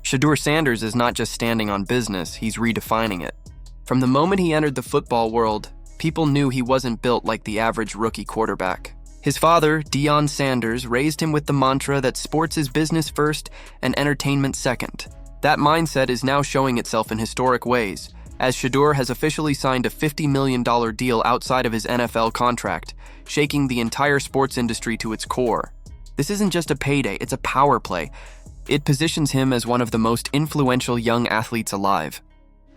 Shadur Sanders is not just standing on business, he's redefining it. From the moment he entered the football world, people knew he wasn't built like the average rookie quarterback. His father, Deion Sanders, raised him with the mantra that sports is business first and entertainment second. That mindset is now showing itself in historic ways, as Shedeur has officially signed a $50 million deal outside of his NFL contract, shaking the entire sports industry to its core. This isn't just a payday, it's a power play. It positions him as one of the most influential young athletes alive.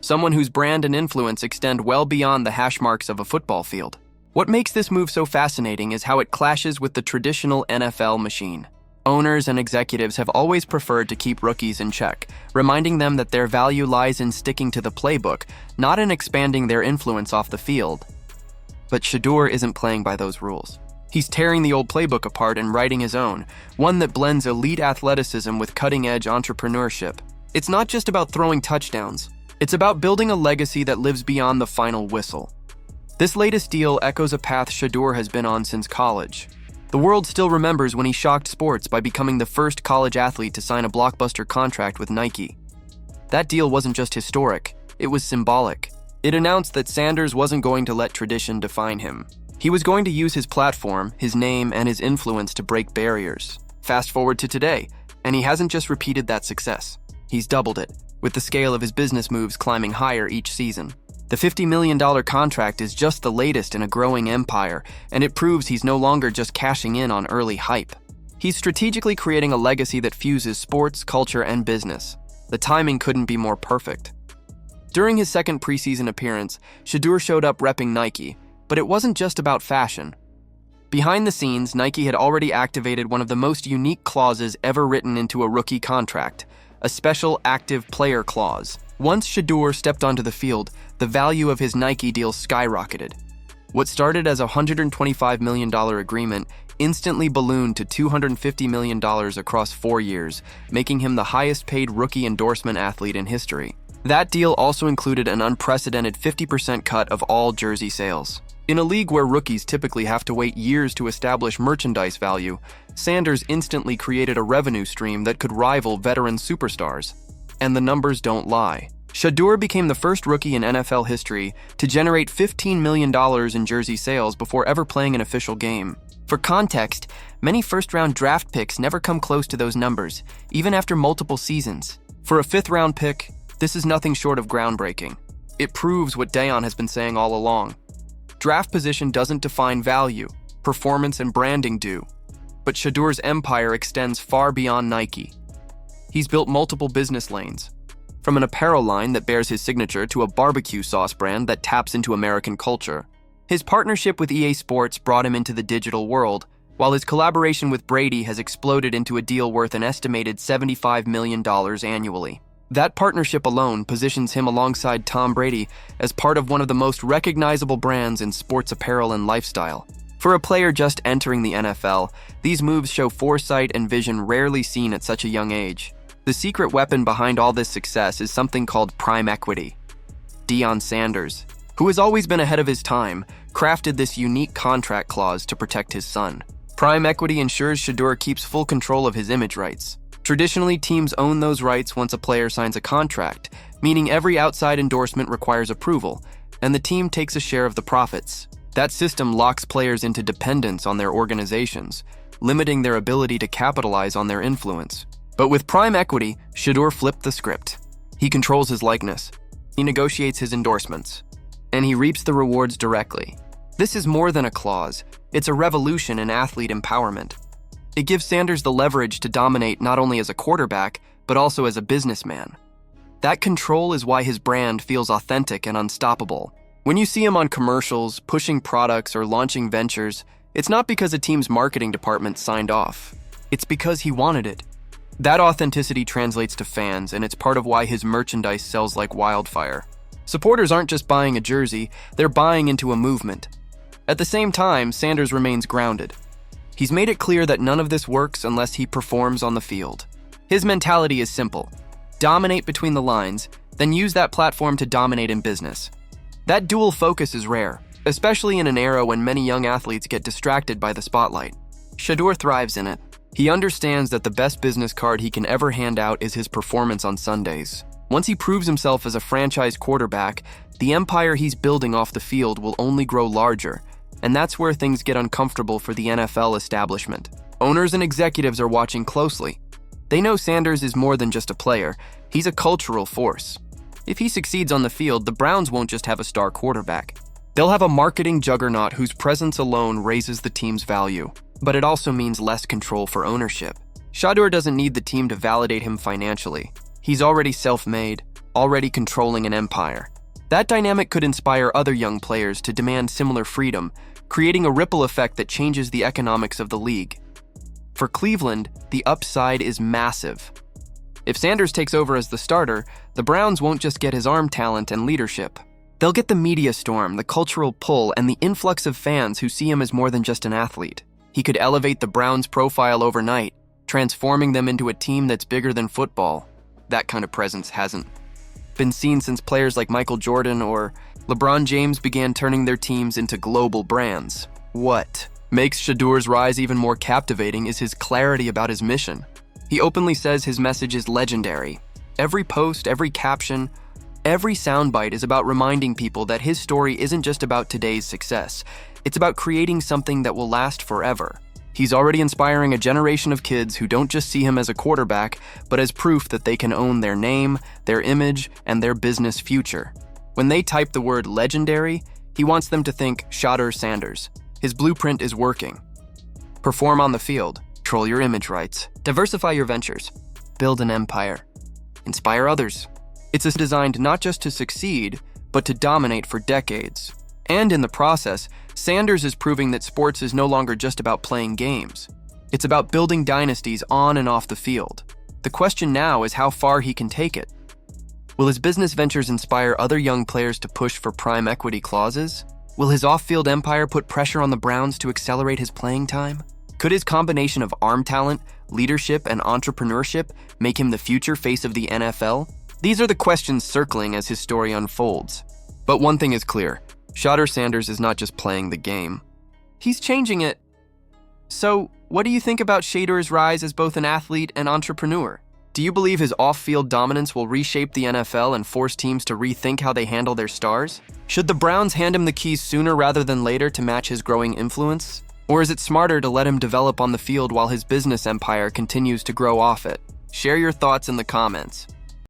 Someone whose brand and influence extend well beyond the hash marks of a football field. What makes this move so fascinating is how it clashes with the traditional NFL machine. Owners and executives have always preferred to keep rookies in check, reminding them that their value lies in sticking to the playbook, not in expanding their influence off the field. But Shedeur isn't playing by those rules. He's tearing the old playbook apart and writing his own, one that blends elite athleticism with cutting-edge entrepreneurship. It's not just about throwing touchdowns. It's about building a legacy that lives beyond the final whistle. This latest deal echoes a path Shedeur has been on since college. The world still remembers when he shocked sports by becoming the first college athlete to sign a blockbuster contract with Nike. That deal wasn't just historic, it was symbolic. It announced that Sanders wasn't going to let tradition define him. He was going to use his platform, his name, and his influence to break barriers. Fast forward to today, and he hasn't just repeated that success. He's doubled it, with the scale of his business moves climbing higher each season. The $50 million contract is just the latest in a growing empire, and it proves he's no longer just cashing in on early hype. He's strategically creating a legacy that fuses sports, culture, and business. The timing couldn't be more perfect. During his second preseason appearance, Shedeur showed up repping Nike, but it wasn't just about fashion. Behind the scenes, Nike had already activated one of the most unique clauses ever written into a rookie contract, a special active player clause. Once Shedeur stepped onto the field, the value of his Nike deal skyrocketed. What started as a $125 million agreement instantly ballooned to $250 million across 4 years, making him the highest-paid rookie endorsement athlete in history. That deal also included an unprecedented 50% cut of all jersey sales. In a league where rookies typically have to wait years to establish merchandise value, Sanders instantly created a revenue stream that could rival veteran superstars. And the numbers don't lie. Shedeur became the first rookie in NFL history to generate $15 million in jersey sales before ever playing an official game. For context, many first-round draft picks never come close to those numbers, even after multiple seasons. For a fifth-round pick, this is nothing short of groundbreaking. It proves what Deion has been saying all along. Draft position doesn't define value, performance and branding do. But Shedeur's empire extends far beyond Nike. He's built multiple business lanes, from an apparel line that bears his signature to a barbecue sauce brand that taps into American culture. His partnership with EA Sports brought him into the digital world, while his collaboration with Brady has exploded into a deal worth an estimated $75 million annually. That partnership alone positions him alongside Tom Brady as part of one of the most recognizable brands in sports apparel and lifestyle. For a player just entering the NFL, these moves show foresight and vision rarely seen at such a young age. The secret weapon behind all this success is something called prime equity. Deion Sanders, who has always been ahead of his time, crafted this unique contract clause to protect his son. Prime equity ensures Shedeur keeps full control of his image rights. Traditionally, teams own those rights once a player signs a contract, meaning every outside endorsement requires approval, and the team takes a share of the profits. That system locks players into dependence on their organizations, limiting their ability to capitalize on their influence. But with prime equity, Shedeur flipped the script. He controls his likeness, he negotiates his endorsements, and he reaps the rewards directly. This is more than a clause, it's a revolution in athlete empowerment. It gives Sanders the leverage to dominate not only as a quarterback, but also as a businessman. That control is why his brand feels authentic and unstoppable. When you see him on commercials, pushing products, or launching ventures, it's not because a team's marketing department signed off. It's because he wanted it. That authenticity translates to fans, and it's part of why his merchandise sells like wildfire. Supporters aren't just buying a jersey, they're buying into a movement. At the same time, Sanders remains grounded. He's made it clear that none of this works unless he performs on the field. His mentality is simple. Dominate between the lines, then use that platform to dominate in business. That dual focus is rare, especially in an era when many young athletes get distracted by the spotlight. Shedeur thrives in it. He understands that the best business card he can ever hand out is his performance on Sundays. Once he proves himself as a franchise quarterback, the empire he's building off the field will only grow larger, and that's where things get uncomfortable for the NFL establishment. Owners and executives are watching closely. They know Sanders is more than just a player, he's a cultural force. If he succeeds on the field, the Browns won't just have a star quarterback. They'll have a marketing juggernaut whose presence alone raises the team's value, but it also means less control for ownership. Shadur doesn't need the team to validate him financially. He's already self-made, already controlling an empire. That dynamic could inspire other young players to demand similar freedom, creating a ripple effect that changes the economics of the league. For Cleveland, the upside is massive. If Sanders takes over as the starter, the Browns won't just get his arm talent and leadership. They'll get the media storm, the cultural pull, and the influx of fans who see him as more than just an athlete. He could elevate the Browns' profile overnight, transforming them into a team that's bigger than football. That kind of presence hasn't been seen since players like Michael Jordan or LeBron James began turning their teams into global brands. What makes Shedur's rise even more captivating is his clarity about his mission. He openly says his message is legendary. Every post, every caption, every soundbite is about reminding people that his story isn't just about today's success. It's about creating something that will last forever. He's already inspiring a generation of kids who don't just see him as a quarterback, but as proof that they can own their name, their image, and their business future. When they type the word legendary, he wants them to think Shadur Sanders. His blueprint is working. Perform on the field, control your image rights, diversify your ventures, build an empire, inspire others. It's designed not just to succeed, but to dominate for decades. And in the process, Sanders is proving that sports is no longer just about playing games. It's about building dynasties on and off the field. The question now is how far he can take it. Will his business ventures inspire other young players to push for prime equity clauses? Will his off-field empire put pressure on the Browns to accelerate his playing time? Could his combination of arm talent, leadership, and entrepreneurship make him the future face of the NFL? These are the questions circling as his story unfolds. But one thing is clear. Shadur Sanders is not just playing the game. He's changing it. So, what do you think about Shedeur's rise as both an athlete and entrepreneur? Do you believe his off-field dominance will reshape the NFL and force teams to rethink how they handle their stars? Should the Browns hand him the keys sooner rather than later to match his growing influence? Or is it smarter to let him develop on the field while his business empire continues to grow off it? Share your thoughts in the comments.